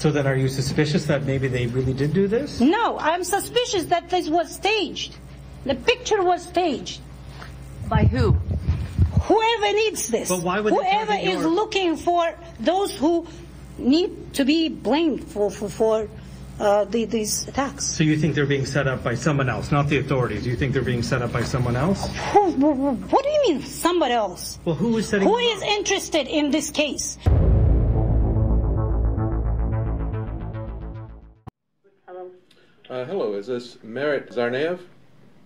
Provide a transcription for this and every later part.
So then are you suspicious that maybe they really did do this? No, I'm suspicious that this was staged. The picture was staged. By who? Whoever needs this. But why would whoever is looking for those who need to be blamed for these attacks. So you think they're being set up by someone else, not the authorities? You think they're being set up by someone else? What do you mean, somebody else? Well, who is setting Who is interested in this case? Hello. Hello, is this Merit Tsarnaev?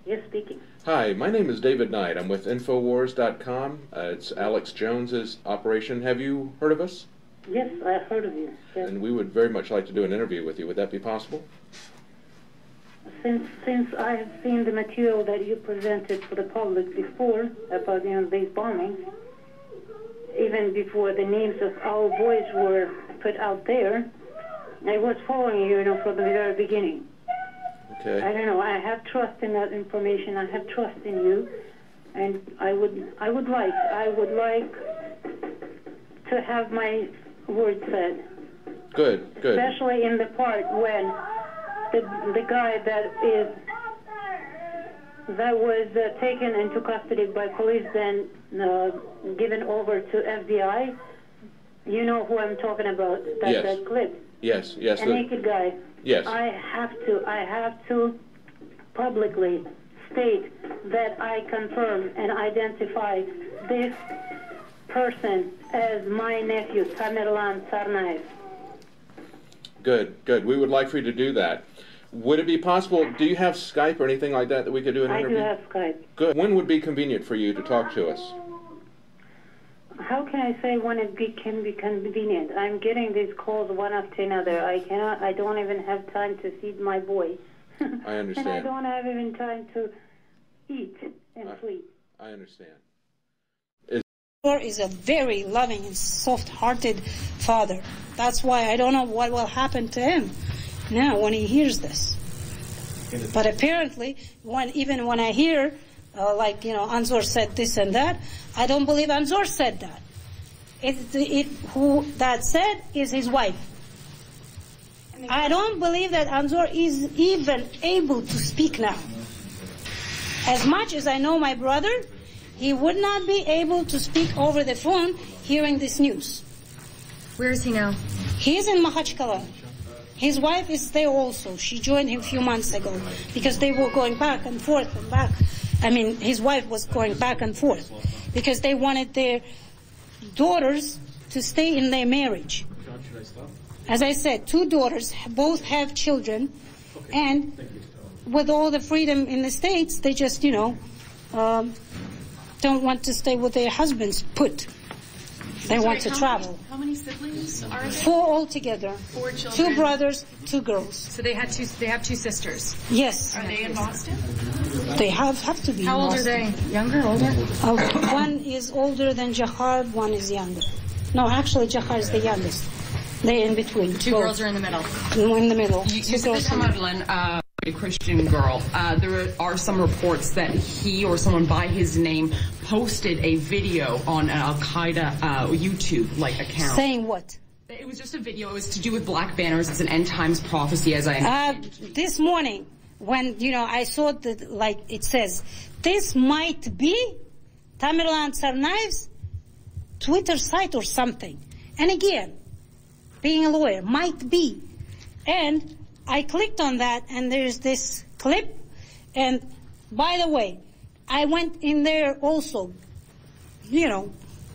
Yes, speaking. Hi, my name is David Knight. I'm with InfoWars.com. It's Alex Jones's operation. Have you heard of us? Yes, I've heard of you. Yes. And we would very much like to do an interview with you. Would that be possible? Since I have seen the material that you presented for the public before about these bombings, even before the names of our boys were put out there, I was following you, from the very beginning. Okay. I don't know. I have trust in that information. I have trust in you, and I would like to have my word said. Good. Especially in the part when the guy that was taken into custody by police, then given over to FBI. You know who I'm talking about? Yes. That clip. Yes. A naked guy. Yes. I have to publicly state that I confirm and identify this person as my nephew, Tamerlan Tsarnaev. Good. We would like for you to do that. Would it be possible, do you have Skype or anything like that we could do an interview? I do have Skype. Good. When would be convenient for you to talk to us? How can I say when it can be convenient? I'm getting these calls one after another. I don't even have time to feed my boy. I understand. And I don't have even time to eat and sleep. I understand. Is a very loving and soft-hearted father. That's why I don't know what will happen to him now when he hears this. But apparently, even when I hear, Anzor said this and that, I don't believe Anzor said that. Who that said is his wife. I don't believe that Anzor is even able to speak now. As much as I know my brother, he would not be able to speak over the phone hearing this news. Where is he now? He's in Makhachkala. His wife is there also. She joined him a few months ago because they were going back and forth and back. His wife was going back and forth because they wanted their daughters to stay in their marriage. As I said, 2 daughters both have children, and with all the freedom in the States, they just, don't want to stay with their husbands put. They want to travel. How many siblings are there? 4 altogether. 4 children. 2 brothers, 2 girls. So they have 2 sisters. Yes. Are they in Boston? They have to be. How old are they? Younger, older? One is older than Jahar, one is younger. No, actually Jahar is the youngest. They're in between. 2 girls are in the middle. In the middle. You said that tamerlan, a Christian girl. There are some reports that he or someone by his name posted a video on an Al-Qaeda YouTube account. Saying what? It was just a video. It was to do with black banners. It's an end times prophecy, as I understand. This morning, when I saw it says, this might be Tamerlan Tsarnaev's Twitter site or something. And again, being a lawyer, might be. And I clicked on that, and there's this clip. And by the way, I went in there also,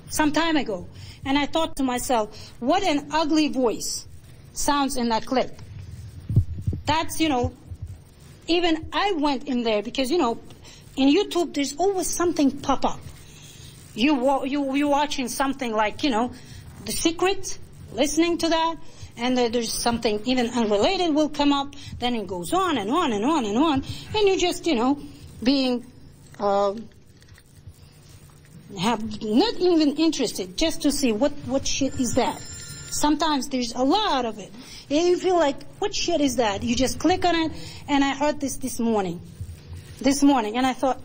some time ago. And I thought to myself, what an ugly voice sounds in that clip. That's, even I went in there because, in YouTube, there's always something pop up. You're watching something like, The Secret, listening to that. And there's something even unrelated will come up, then it goes on and on and on and on, and you're just, being, not even interested, just to see what shit is that. Sometimes there's a lot of it. And you feel like, what shit is that? You just click on it, and I heard this morning, and I thought,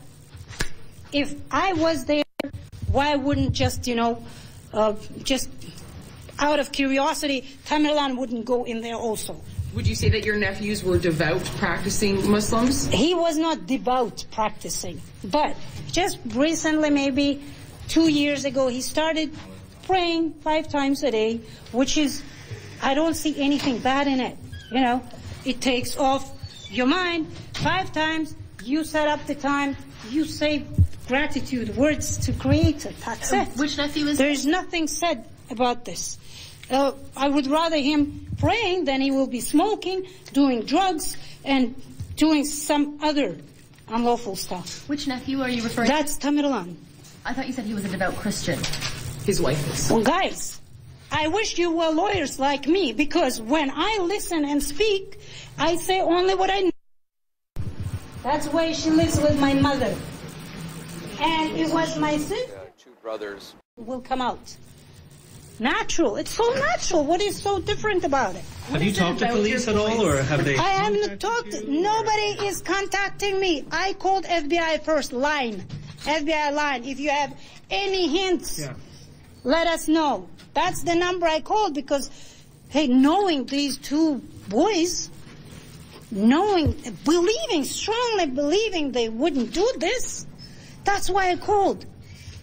if I was there, why wouldn't just, out of curiosity, Tamerlan wouldn't go in there also. Would you say that your nephews were devout, practicing Muslims? He was not devout practicing, but just recently, maybe 2 years ago, he started praying 5 times a day, which is, I don't see anything bad in it. You know, it takes off your mind 5 times, you set up the time, you say gratitude words to Creator, that's it. Which nephew is There's nothing said about this. I would rather him praying than he will be smoking, doing drugs, and doing some other unlawful stuff. Which nephew are you referring to? That's Tamerlan. I thought you said he was a devout Christian. His wife is. Well, guys, I wish you were lawyers like me, because when I listen and speak, I say only what I know. That's why she lives with my mother. And it was my sister. 2 brothers. Will come out. Natural. It's so natural. What is so different about it? Have you talked to police at all, or have they? I haven't talked. Nobody is contacting me. I called FBI first line. FBI line. If you have any hints, let us know. That's the number I called because, hey, knowing these 2 boys, strongly believing they wouldn't do this, that's why I called.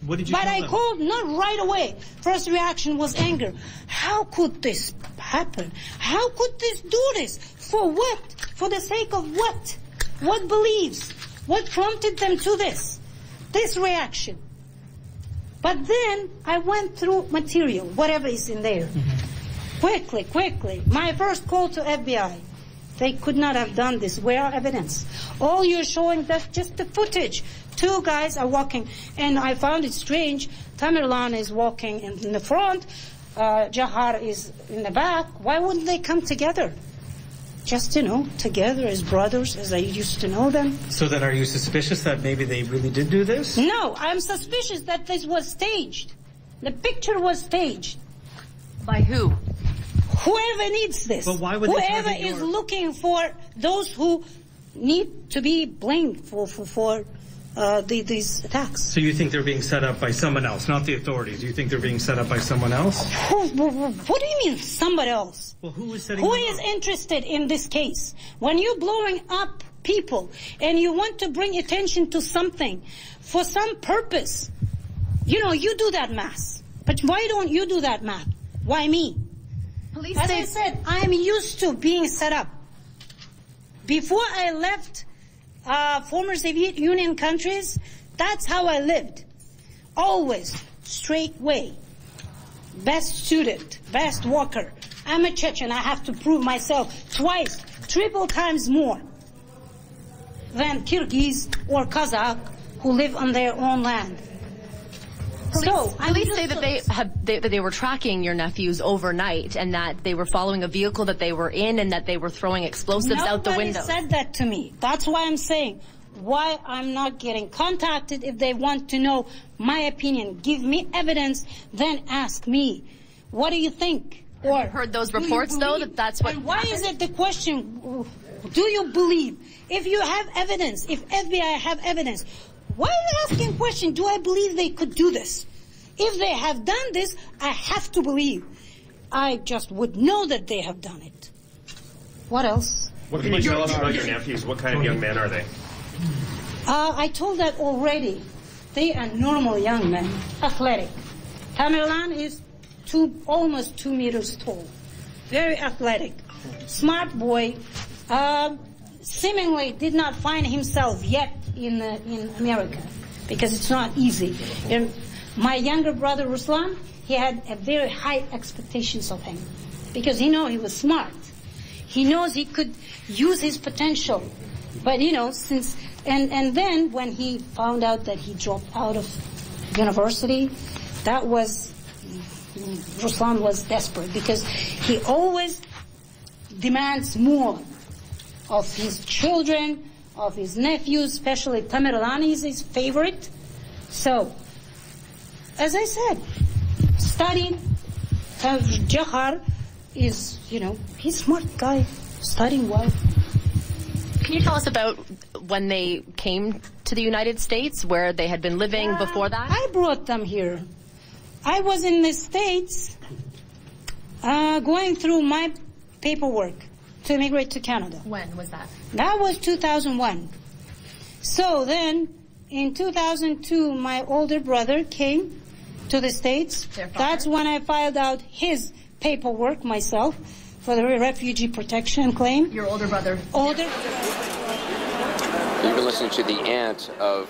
What did you But tell I them? called not right away. First reaction was anger. How could this happen? How could this do this? For what? For the sake of what? What beliefs? What prompted them to this? This reaction. But then I went through material, whatever is in there. Quickly. My first call to FBI. They could not have done this. Where are evidence? All you're showing, that's just the footage. 2 guys are walking, and I found it strange. Tamerlan is walking in the front, Jahar is in the back. Why wouldn't they come together? Just, together as brothers, as I used to know them. So then are you suspicious that maybe they really did do this? No, I'm suspicious that this was staged. The picture was staged. By who? Whoever needs this. But why would they whoever target is looking for those who need to be blamed for these attacks. So you think they're being set up by someone else, not the authorities? You think they're being set up by someone else? What do you mean somebody else? Well, who is setting Who them is up? interested in this case? When you're blowing up people and you want to bring attention to something for some purpose, you do that math. But why don't you do that math? Why me? Police As say I said, I'm used to being set up. Before I left former Soviet Union countries, that's how I lived. Always straight way. Best student, best worker. I'm a Chechen. I have to prove myself twice, 3 times more than Kyrgyz or Kazakh who live on their own land. Police say that they were tracking your nephews overnight and that they were following a vehicle that they were in and that they were throwing explosives out the window. Nobody said that to me. That's why I'm saying why I'm not getting contacted. If they want to know my opinion, give me evidence, then ask me. What do you think? Or Have you heard those reports, though, that that's what And why happened? is it the question, do you believe? If you have evidence, if FBI have evidence, why are you asking question, do I believe they could do this? If they have done this, I have to believe. I just would know that they have done it. What else? What can you tell us about your nephews? What kind of young men are they? I told that already. They are normal young men, athletic. Tamerlan is almost 2 meters tall, very athletic, smart boy. Seemingly did not find himself yet in America because it's not easy. And my younger brother Ruslan, he had a very high expectations of him because he know he was smart. He knows he could use his potential, but and then when he found out that he dropped out of university, Ruslan was desperate because he always demands more of his children, of his nephews, especially Tamerlan is his favorite. So, as I said, studying. Jahar is, he's a smart guy, studying well. Can you tell us about when they came to the United States, where they had been living before that? I brought them here. I was in the States Going through my paperwork to immigrate to Canada. When was that? That was 2001. So then, in 2002, my older brother came to the States. That's when I filed out his paperwork myself for the refugee protection claim. Your older brother. Older. You've been listening to the aunt of